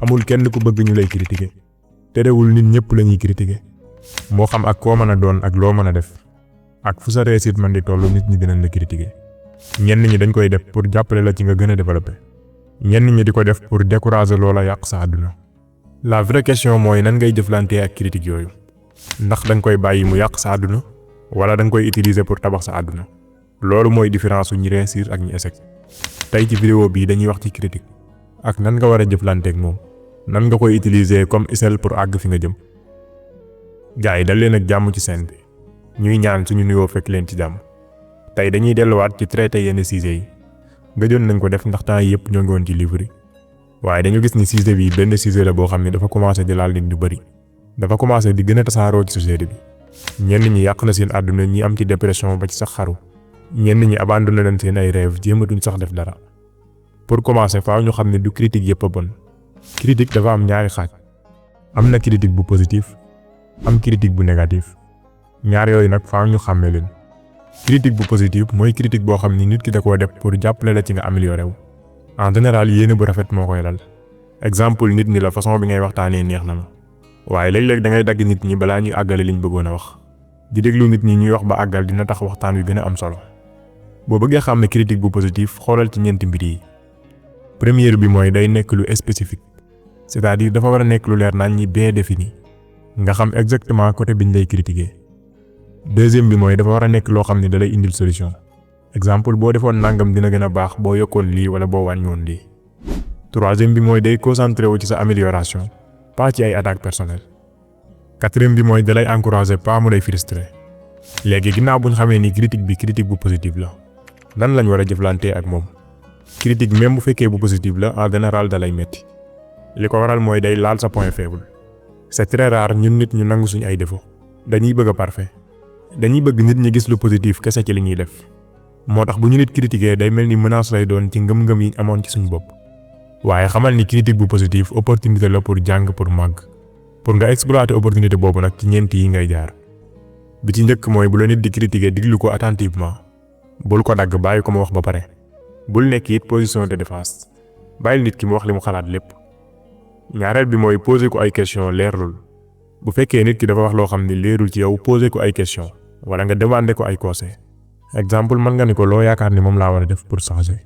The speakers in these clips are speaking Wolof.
amul kenn ku bëgg ñu lay critiquer terewul nit ñëpp lañuy critiquer moo xam ak koo mën a doon ak loo mën a def ak fu sa réussite man di tollu nit ñi dinañ la critiquer. ñenn ñi dañ koy def pour jàppale la ci nga gën a développer ñenn ñi di ko def pour décourager loola yàq sa àdduna. La vraie question mooy nan ngay jëflantee ak critique yooyu ndax danga koy bàyyi mu yàq sa àdduna wala danga koy utiliser pour tabax sa àdduna. loolu mooy différence su ñi réussir ak ñi échec. tey ci vidéo bii dañuy wax ci critique ak nan nga war a jëflanteek moom nan nga koy utiliser comme échelle pour àgg fi nga jëm. gars yi dal leen ak jàmm ci scène bi ñuy ñaan suñu nuyoo fekk leen ci jàmm. tey dañuy delluwaat ci traité yenn sujets yi gëjoon nañ ko def ndax temps yëpp ñoo ngi woon ci livre yi waaye dañu gis ni sujet bi benn sujet la boo xam ne dafa commencé di laal nit ñu bari dafa commencé di gën a tasaaroo ci société bi. ñenn ñi yàq na seen àdduna ñi am ci dépression ba ci sax xaru ñenn ñi abandonné nañ seen ay rêve jéematuñ sax def dara. pour commencer faaw ñu xam ne du critique yëpp a bon. critique dafa am ñaari xaaj am na critique bu positif am critique bu négatif ñaar yooyu nag faaw ñu xàmmee leen. critique bu positif mooy critique boo xam ni nit ki da koo def pour jàppale la ci nga amélioré wu. en général yéene bu rafet moo koy lal. exemple nit ñi la façon bi ngay waxtaanee neex na ma waaye léeg-léeg da ngay dagg nit ñi balaa ñuy àggale liñ bëggoon a wax. di déglu nit ñi ñuy wax ba àggal dina tax waxtaan wi gën a am solo. boo bëggee xam ne critique bu positif xoolal ci ñeenti mbir yi. première bi mooy day nekk lu spécifique c'est-à-dire dafa war a nekk lu leer naan ñi bien défini nga xam exactement côté biñ lay critiquer. deuxième bi mooy dafa war a nekk loo xam ne da lay indil solution exemple boo defoon nangam dina gën a baax boo yokkoon lii wala boo wàññiwoon lii. troisième bi mooy day concentré wu ci sa amélioration pas ci ay attaques personnelles. quatrième bi mooy da lay encourager pas mu lay frustrer. léegi ginnaaw bu ñu xamee ni critique bi critique bu positif la nan lañ war a jëflantee ak moom. critique même bu fekkee bu positif la en général da lay metti li ko waral mooy day laal sa point faible. c'est très rare ñun nit ñu nangu suñu ay défaut dañuy bëgg a parfait. dañuy bëgg nit ñi gis lu positif kese ci li ñuy def moo tax bu ñu nit critiquer day mel ni menace lay doon ci ngëm-ngëm yi amoon ci suñu bopp. waaye xamal ni critique bu positif opportunité la pour jàng pour màgg pour nga exploiter opportunité boobu nag ci ñeent yi ngay jaar. bi ci njëkk mooy bu la nit di critiquer diglu ko attentivement bul ko dagg bàyyi ko mu wax ba pare. bul nekk it position de défense bàyyil nit ki mu wax li mu xalaat lépp. ñaareel bi mooy poser ko ay question leerlul bu fekkee nit ki dafa wax loo xam ni leerul ci yow poser ko ay question wala nga demander ko ay conseil. exemple mën nga ni ko loo yaakaar ni moom laa war a def pour changer.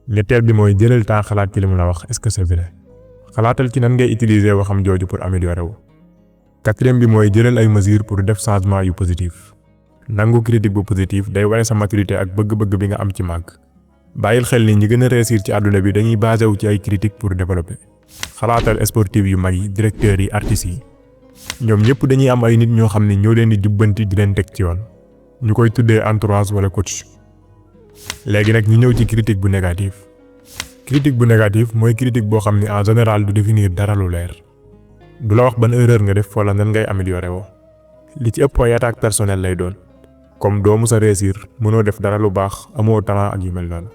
ñetteel bi mooy jëlal temps xalaat ci li mu la wax est-ce que c'est vrai xalaatal ci nan ngay utiliser waxam jooju pour améliorer wu. quatrième bi mooy jëlal ay mesures pour def changement yu positif. nangu critique bu positif day wane sa maturité ak bëgg-bëgg bi nga am ci màgg. bàyyil xel ni ñi gën a réussir ci àdduna bi dañuy basé wu ci ay critique pour développer. xalaatal sportif yu mag yi directeurs yi artistes yi ñoom ñëpp dañuy am ay nit ñoo xam ne ñoo leen di jubbanti di leen teg ci yoon ñu koy tuddee entourage wala coach. léegi nag ñu ñëw ci critique bu négatif. critique bu négatif mooy critique boo xam ne en général du définir dara lu leer du la wax ban erreur nga def wala nan ngay améliorer woo. li ci ëpp ay attaque personnelle lay doon comme doo musa réussir mënoo def dara lu baax amoo talent ak yu mel noonu.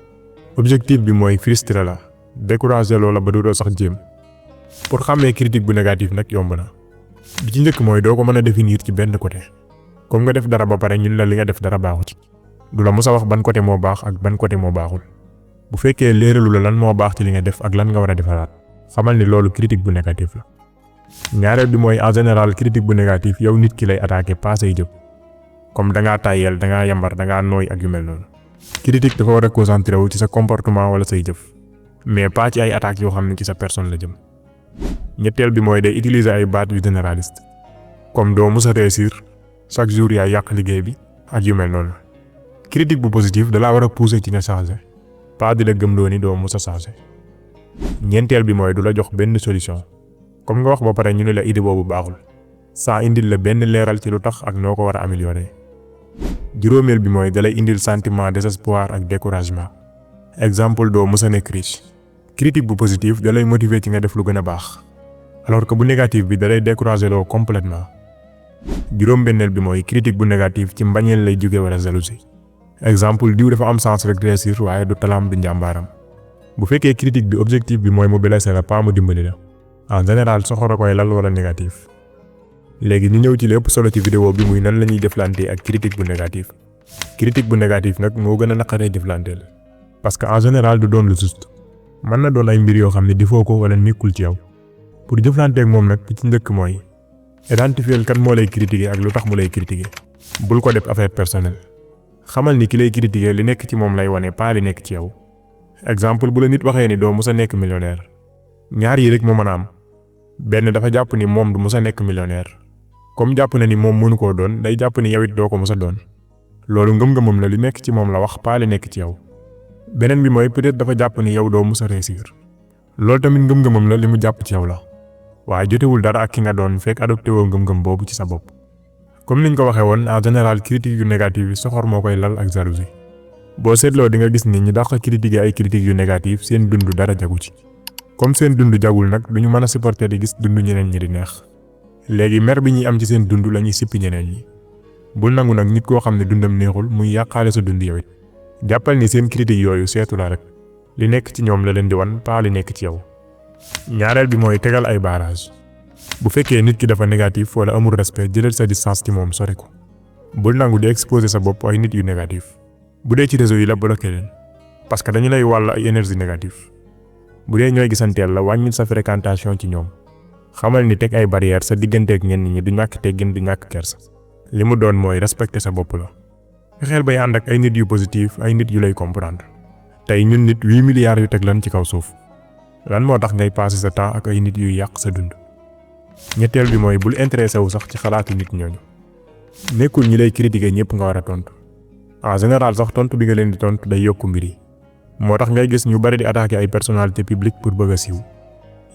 objectif bi mooy frustrer la décourager loola ba dootoo sax jéem. pour xàmmee critique bu négatif nag yomb na. bi ci njëkk mooy doo ko mën a définir ci benn côté comme nga def dara ba pare ñun la li nga def dara baaxu ci du la musa wax ban côté moo baax ak ban côté moo baaxul. bu fekkee léeralu la lan moo baax ci li nga def ak lan nga war a defaraat xamal ni loolu critique bu négatif la. ñaareel bi mooy en général critique bu négatif yow nit ki lay attaquer pas say jëf comme dangaa tàyyeel dangaa yambar dangaa nooy ak yu mel noonu. critique dafa war a concentrer wu ci sa comportement wala say jëf mais pas ci ay attaques yoo xam ne ci sa personne la jëm. ñetteel bi mooy day utiliser ay baat yu généraliste comme doo musa réussir chaque jour yaay yàq liggéey bi ak yu mel noonu. critique bu positif da laa war a pousser ci nga changer pas di la gëmloo ni doo musa changer. ñeenteel bi mooy du la jox benn solution comme nga wax ba pare ñu ne la idée boobu baaxul saa indil la benn leeral ci lu tax ak noo ko war a améliorer. juróomeel bi mooy da lay indil sentiment désespoir ak découragement exemple doo musa nekk riche. critique bu positif da lay motiver ci nga def lu gën a baax alors que bu négatif bi da lay décourager loo complètement. juróom-benneel bi mooy critique bu négatif ci mbañeel lay jóge wala jalousie exemple diw dafa am chance rek réussir waaye du talaam du njàmbaaram. bu fekkee critique bi objectif bi mooy mu blesser la pas mu dimbali la en général soxor a koy lal wala négatif. léegi ñu ñëw ci lépp solo ci vidéo bi muy nan la ñuy jëflante ak critique bu négatif. critique bu négatif nag moo gën a naqaree jëflanteel parce que en général du doon lu juste mën na doon ay mbir yoo xam ne defoo ko wala nekkul ci yow pour jëflanteeg moom nag ci njëkk mooy identifier kan moo lay critiquer ak lu tax mu lay critiquer. bul ko def affaire personnelle. xamal ni ki lay critiquer li nekk ci moom lay wane pas li nekk ci yow. exemple bu la nit waxee ni doo musa nekk millionnaire. ñaar yi rek moo mën a am. benn dafa jàpp ni moom du musa nekk millionnaire. comme jàpp na ni moom mënu koo doon day jàpp ni yow it doo ko musa doon. loolu ngëm-ngëmam la li nekk ci moom la wax pas li nekk ci yow. beneen bi mooy peut-être dafa jàpp ni yow doo musa réussir. loolu tamit ngëm-ngëmam la li mu jàpp ci yow la. waaye jotewul dara ak ki nga doon fekk adopté woo ngëm-ngëm boobu ci sa bopp. comme niñ ko waxee woon en général critique yu négative yi soxor moo koy lal ak jalousie. boo seetloo di nga gis ni ñi dàq critiquer ay critiques yu négative seen dund dara jagu ci. comme seen dund jagul nag duñu mën a supporter di gis dund ñeneen ñi di neex. léegi mer bi ñuy am ci seen dund la ñuy sippi ñeneen ñi. bul nangu nag nit koo xam ne dundam neexul muy yàqaale sa dund yow it. jàppal ni seen critique yooyu seetu la rek. li nekk ci ñoom la leen di wan pas li nekk ci yow. ñaareel bi mooy tegal ay barrage. bu fekkee nit ki dafa négatif wala amul respect jëlal sa distance ci moom sori ko. bul nangu di exposer sa bopp ay nit yu négatif. bu dee ci réseau yi la bloqué leen. parce que dañu lay wàll ay énergie négatif. bu dee ñooy gisanteel la wàññil sa fréquentation ci ñoom. xamal ni teg ay barrières sa digganteeg ñenn ñi du ñàkk teggin du ñàkk kersa. li mu doon mooy respecter sa bopp la. fexeel bay ànd ak ay nit yu positif ay nit yu lay comprendre. tey ñun nit 8 milliards yu teg lan ci kaw suuf. lan moo tax ngay passer sa temps ak ay nit yuy yàq sa dund. ñetteel bi mooy bul intéressé wu sax ci xalaatu nit ñooñu. nekkul ñi lay critiquer ñëpp nga war a tontu. en général sax tontu bi nga leen di tontu day yokk mbir yi. moo tax ngay gis ñu bari di attaquer ay personnalité publique pour bëgg a siiw.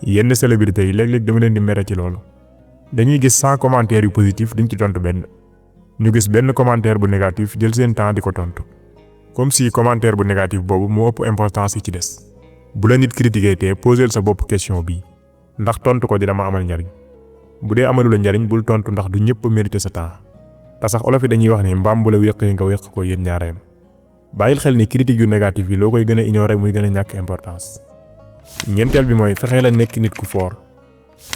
yenn célébrités yi léeg-léeg dama leen di mere ci loolu. dañuy gis 100 commentaires yu positif duñ ci tontu benn. ñu gis benn commentaire bu négatif jël seen temps di ko tontu. comme si commentaire bu négatif boobu moo ëpp importance yi ci des. bu la nit critiquer te poseel sa bopp question bii. ndax tontu ko dina ma amal njariñ. bu dee amalu la njariñ bul tontu ndax du ñëpp mérité sa temps. te sax olof yi dañuy wax ni mbaam bu la wéqee nga wéq ko yéen ñaareem. bàyyil xel ni critique yu négatif yi loo koy gën a ignorer muy gën a ñàkk importance. ñeenteel bi mooy fexee la nekk nit ku fort.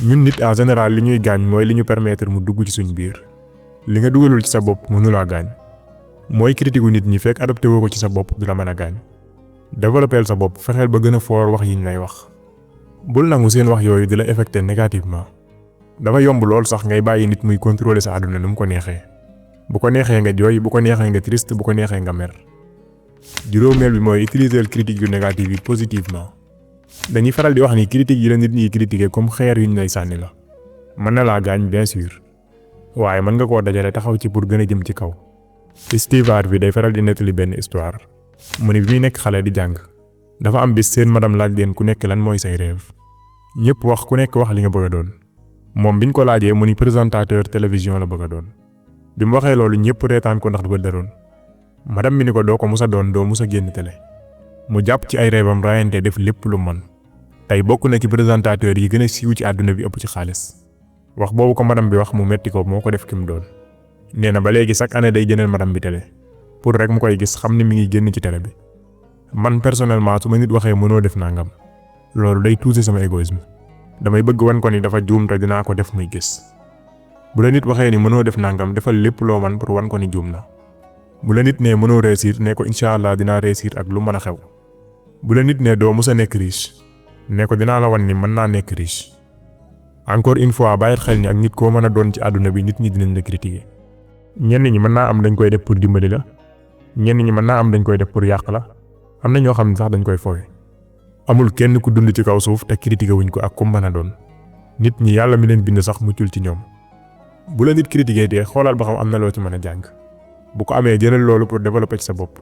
ñun nit en général li ñuy gaañ mooy li ñu permettre mu dugg ci suñ biir. li nga dugalul ci sa bopp mënulaa gaañ. mooy critique gu nit ñi fekk adopté woo ko ci sa bopp du la mën a gaañ. développeel sa bopp fexeel ba gën a fort wax yiñ lay wax. bul nangu seen wax yooyu di la affecté négativement. dafa yomb lool sax ngay bàyyi nit muy contrôler sa àdduna nu mu ko neexee. bu ko neexee nga jooy bu ko neexee nga triste bu ko neexee nga mer. juróomeel bi mooy utiliser critique yu négative yi positivement. dañuy faral di wax ni critique yi la nit ñi critiquer comme xeer yuñ lay sànni la. mën na laa gaañ bien sûr. waaye mën nga koo dajale taxaw ci pour gën a jëm ci kaw. Steve Harvey day faral di nettali benn histoire. mu ni bi muy nekk xale di jàng. dafa am bis seen madame laaj leen ku nekk lan mooy say rêve. ñëpp wax ku nekk wax li nga bëgg a doon. moom biñ ko laajee mu ni présentateur télévision la bëgg a doon. bi mu waxee loolu ñëpp reetaan ko ndax du bëgg doon. madame mi ni ko doo ko musa doon doo musa génn télé. mu jàpp ci ay rêvam raayante def lépp lu man. tey bokk na ci présentateur yi gën a siiw ci àdduna bi ëpp ci xaalis. wax boobu ko madame bi wax mu metti ko moo ko def ki mu doon. nee na ba léegi chaque année day jëndal madame bi télé. pour rek mu koy gis xam ni mi ngi génn ci télé bi. man personnellement su ma nit waxee mënoo def nangam. loolu day toucher sama égoïsme. damay bëgg wan ko ni dafa juum te dinaa ko def muy gis. bu la nit waxee ni mënoo def nangam defal lépp loo man pour wan ko ni juum na. bu la nit nee mënoo réussir ne ko incha allah dinaa réussir ak lu mën a xew. bu la nit nee doo musa nekk riche. ne ko dinaa la wan ni mën naa nekk riche. encore une fois bàyyil xel ni ak nit koo mën a doon ci àdduna bi nit ñi dinañ la critiquer. ñenn ñi mën naa am dañ koy def pour dimbali la. ñenn ñi mën naa am dañ koy def pour yàq la. am na ñoo xam ne sax dañ koy fowe. amul kenn ku dund ci kaw suuf te critiquer wuñ ko ak ku mën a doon. nit ñi yàlla mi leen bind sax muccul ci ñoom. bu la nit critiquer te xoolal ba xam am na loo ci mën a jàng. bu ko amee jëlal loolu pour développer ci sa bopp.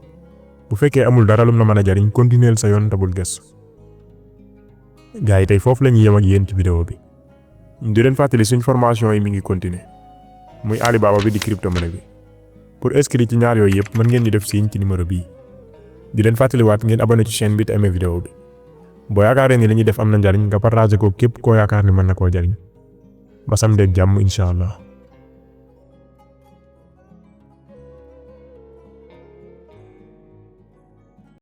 bu fekkee amul dara lum na mën a jariñ continuer sa yoon te bul gëstu. gars yi tey foofu la ñuy yem ak yéen ci vidéo bi. di leen fàttali suñ formation yi mi ngi continuer. muy Alibaba bi di crypto-monnaie bi. pour inscrire ci ñaar yooyu yëpp mën ngeen di def signe ci numéro bii. di leen fàttaliwaat ngeen abonné ci chaîne bi te aimé vidéo bi. boo yaakaaree ni li ñuy def am na njariñ nga partagé ko képp koo yaakaar ni mën na koo jariñ. ba samedi ak jàmm incha allah.